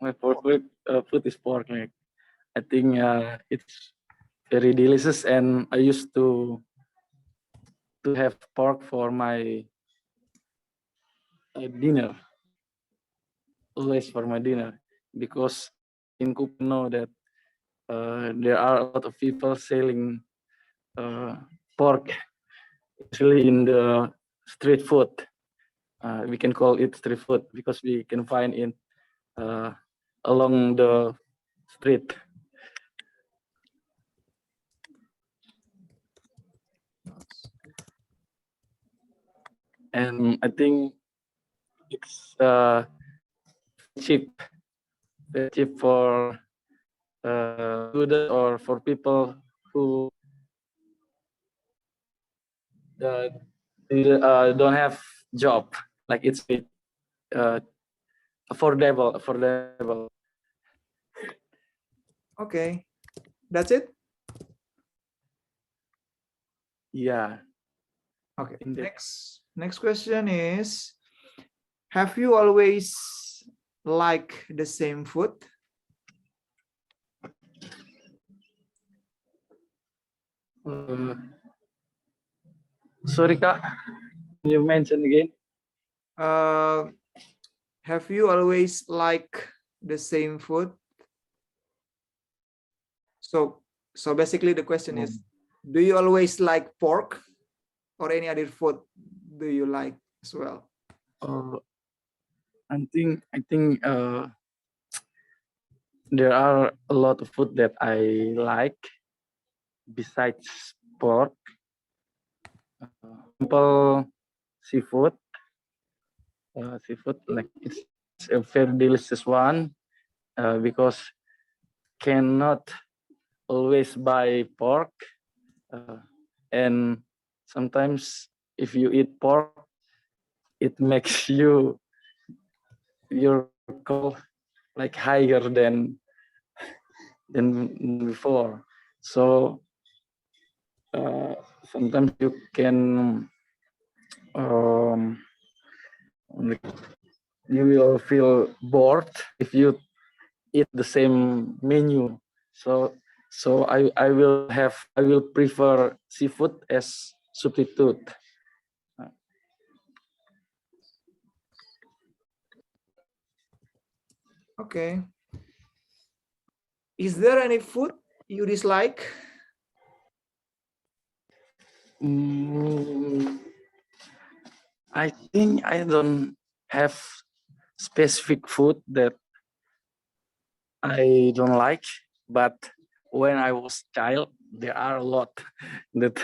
My favorite food is pork. Like, I think it's very delicious, and I used to have pork for my dinner. Always for my dinner, because in Kupang know that there are a lot of people selling pork, actually in the street food. We can call it street food because we can find it along the street. And I think it's cheap for students or for people who don't have job. Like it's affordable. Okay, that's it. Yeah. Okay. Indeed. Next question is: have you always liked the same food? Sorry, Kak. Can you mention again? Have you always liked the same food? So basically the question is, do you always like pork or any other food do you like as well? I think there are a lot of food that I like besides pork. Simple seafood. Seafood, like it's a very delicious one because cannot always buy pork, and sometimes if you eat pork, it makes your call like higher than than before. So sometimes you can you will feel bored if you eat the same menu. So I will prefer seafood as substitute. Okay. Is there any food you dislike? I think I don't have specific food that I don't like, but when I was child, there are a lot that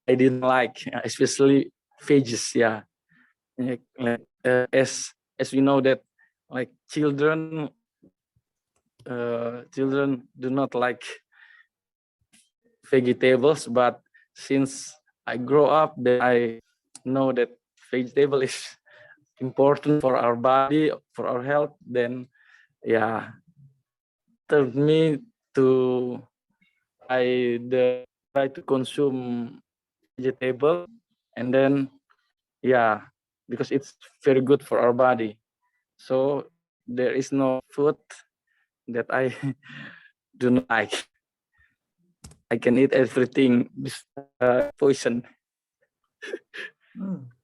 I didn't like, especially veggies. Yeah, as we know that like children do not like vegetables, but since I grow up, then I know that vegetable is important for our body, for our health. Then yeah, turned me to try to consume vegetable, and then yeah, because it's very good for our body. So there is no food that I do not like. I can eat everything. This poison.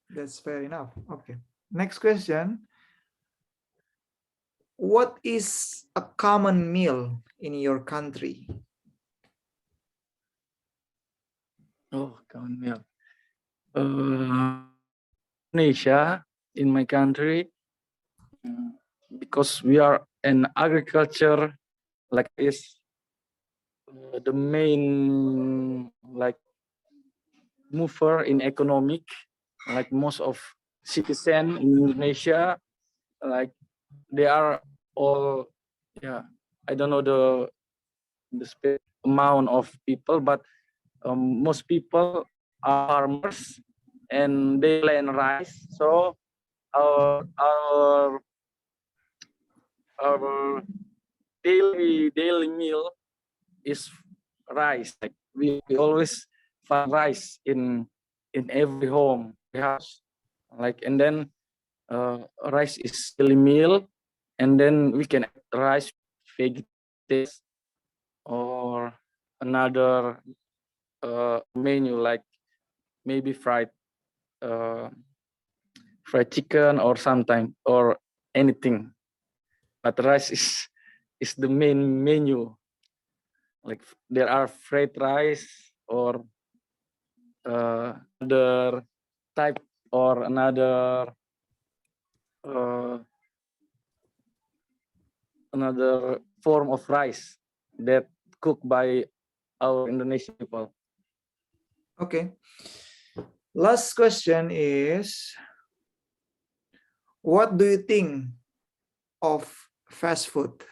That's fair enough. Okay. Next question. What is a common meal in your country? Oh, common meal. Indonesia, in my country, because we are an agriculture, like is the main like mover in economic, like most of citizen in Indonesia, like they are all, yeah, I don't know the amount of people, but most people are farmers and they plant rice. So our daily meal is rice. Like we always find rice in every home, house. Like, and then rice is daily meal, and then we can add rice, vegetables, or another menu like maybe fried chicken or sometime or anything. But rice is the main menu. Like there are fried rice or other type or another form of rice that cooked by our Indonesian people. Okay. Last question is, what do you think of fast food?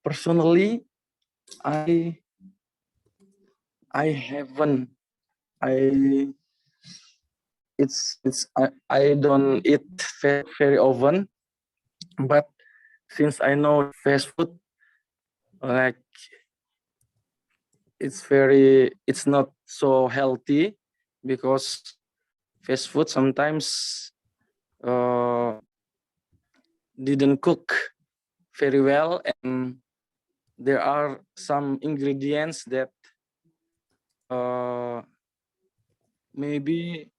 Personally, I haven't. I don't eat very often, but since I know fast food, like it's not so healthy because fast food sometimes didn't cook very well, and there are some ingredients that maybe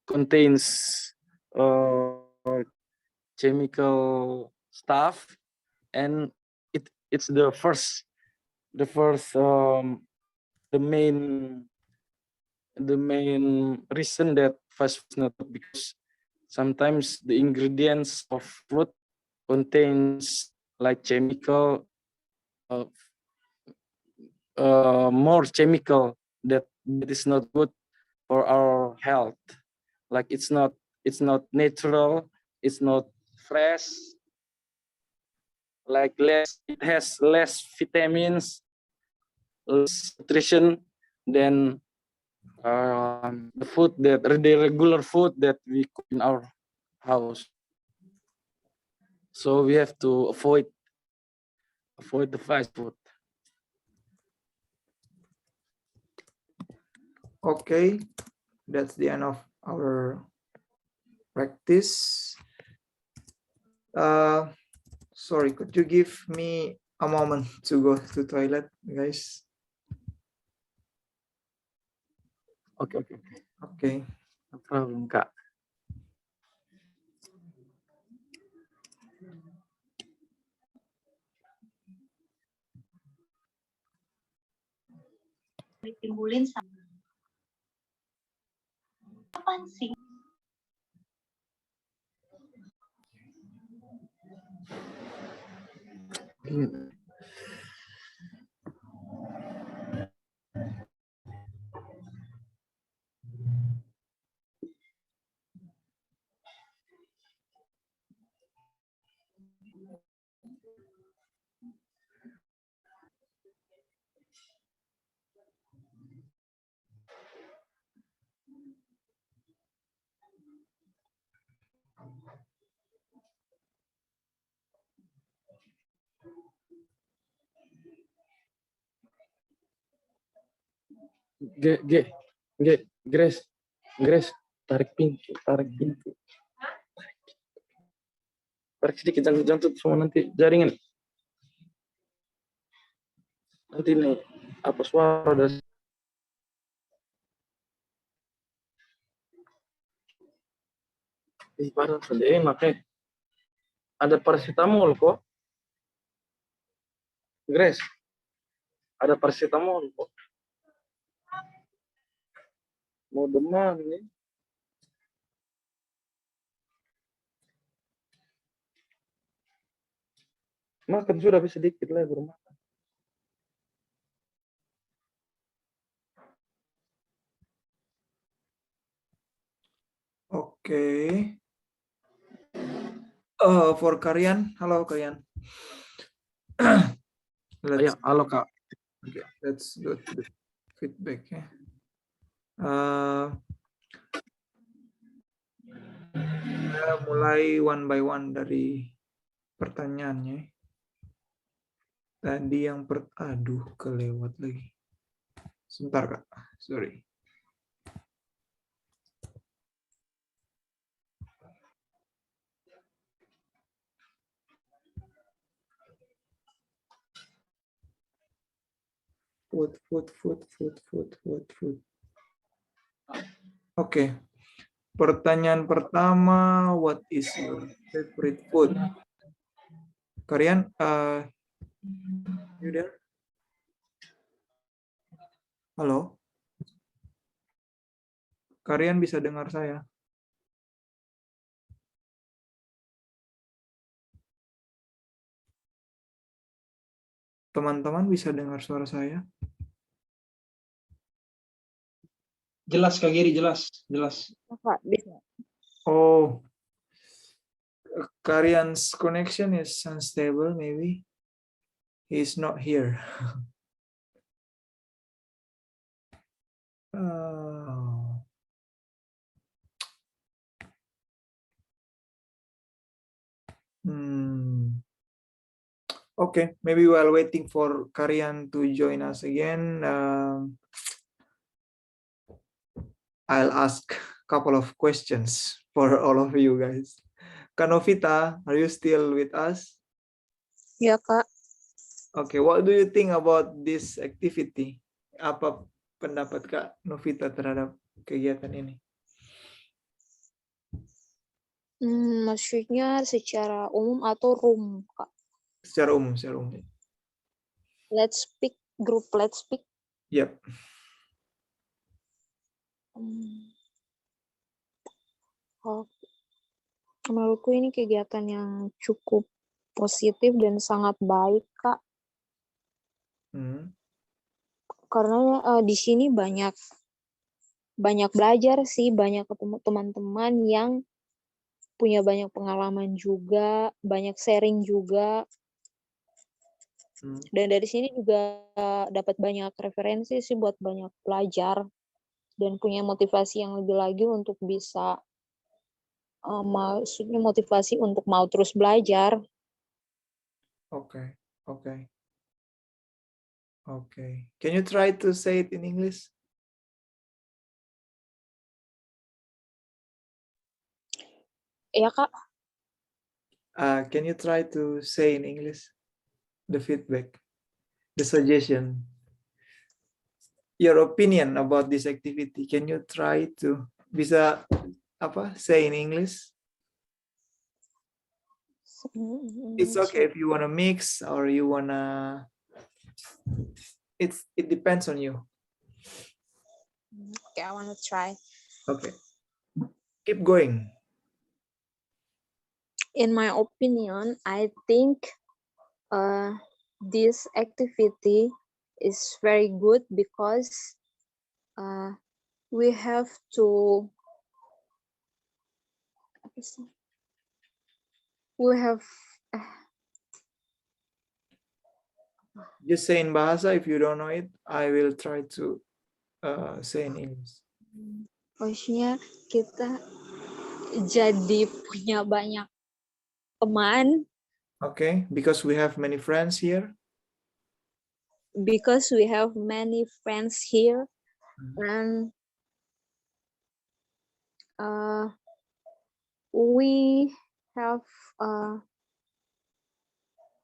contains chemical stuff, and it's the main reason that fast food is not good, because sometimes the ingredients of food contains like chemical, more chemical that is not good for our health. Like it's not natural, it's not fresh, like it has less vitamins, less nutrition than The food that the regular food that we cook in our house. So we have to avoid the fast food. Okay, that's the end of our practice. Sorry, could you give me a moment to go to toilet, guys? Okay. Okay. No problem, Kak. Ditimbulin sama apaan sih? Grace, tarik pintu. Tarik sedikit, jangan tutup semua nanti jaringan. Nanti nih apa suara dari padahal sudah enak Ada paracetamol kok. Grace, ada paracetamol kok. Mau demam nih. Makan sudah habis sedikit lah baru makan. Okay. For Karian, halo Karian. Ya, halo Kak. Okay, let's go to the feedback ya. Mulai one by one dari pertanyaannya. Tadi yang aduh kelewat lagi. Sebentar Kak, sorry. Food. Oke. Pertanyaan pertama, what is your favorite food? Karian, you there? Halo? Karian bisa dengar saya? Teman-teman bisa dengar suara saya? Jelas Kak Giri, jelas. Kak, bisa. Oh, Karian's connection is unstable, maybe. He's not here. Okay, maybe while waiting for Karian to join us again, I'll ask a couple of questions for all of you guys. Kanovita, are you still with us? Ya, Kak. Okay, what do you think about this activity? Apa pendapat Kak Novita terhadap kegiatan ini? Maksudnya secara umum atau room, Kak? Secara umum. Let's speak, grup Let's Speak. Yep. Menurutku ini kegiatan yang cukup positif dan sangat baik, Kak. Karena di sini banyak belajar sih, banyak ketemu teman-teman yang punya banyak pengalaman juga, banyak sharing juga. Dan dari sini juga dapat banyak referensi sih buat banyak belajar. dan punya motivasi yang lebih lagi untuk bisa maksudnya motivasi untuk mau terus belajar. Okay. Okay. Okay. Can you try to say it in English? Ya Kak, Can you try to say in English the feedback, the suggestion, your opinion about this activity? Can you try to bisa apa say in English? It's okay if you wanna mix or you wanna. It depends on you. Okay, I wanna try. Okay. Keep going. In my opinion, I think this activity is very good because we have to Just say in bahasa. If you don't know it, I will try to say in English. maksudnya kita jadi punya banyak teman. Okay, because we have many friends here. Because we have many friends here, and we have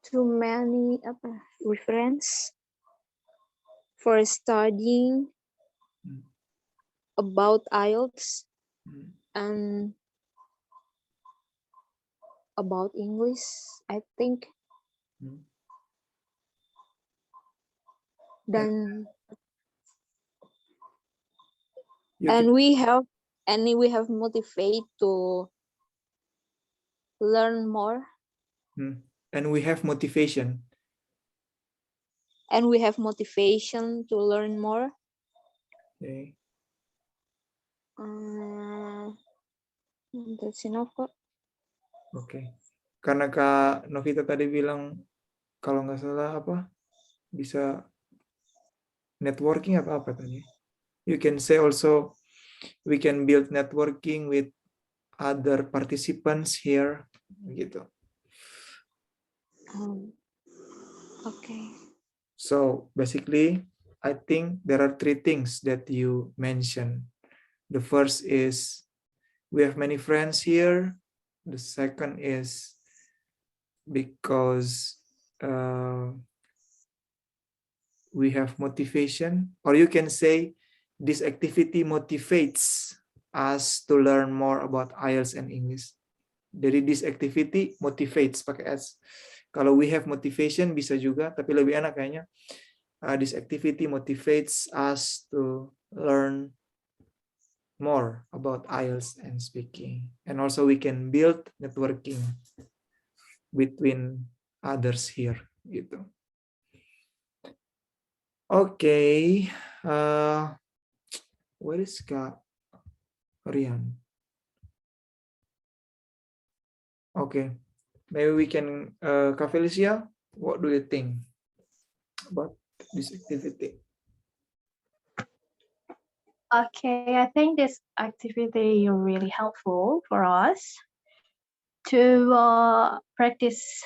too many reference for studying about IELTS and about English, I think. Dan we have motivate to learn more. And we have motivation. And we have motivation to learn more. Okay. That's enough kok. Okay. Karena Kak Novita tadi bilang kalau nggak salah apa bisa networking atau apa tadi? You can say also we can build networking with other participants here gitu. Okay. So basically, I think there are three things that you mentioned. The first is we have many friends here. The second is because we have motivation, or you can say this activity motivates us to learn more about IELTS and English. Jadi this activity motivates pakai S. Kalau we have motivation bisa juga, tapi lebih enak kayaknya. This activity motivates us to learn more about IELTS and speaking. And also we can build networking between others here. Gitu. Okay. Where is Kak Rian? Okay. Maybe we can, Kak Felicia, what do you think about this activity? Okay, I think this activity is really helpful for us to practice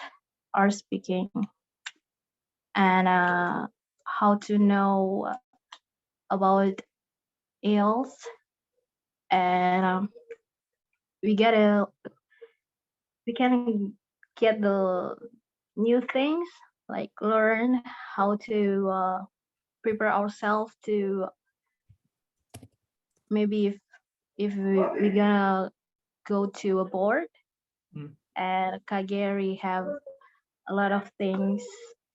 our speaking and how to know about IELTS, and we can get the new things, like learn how to prepare ourselves to maybe if we're gonna go to a board and Kageri have a lot of things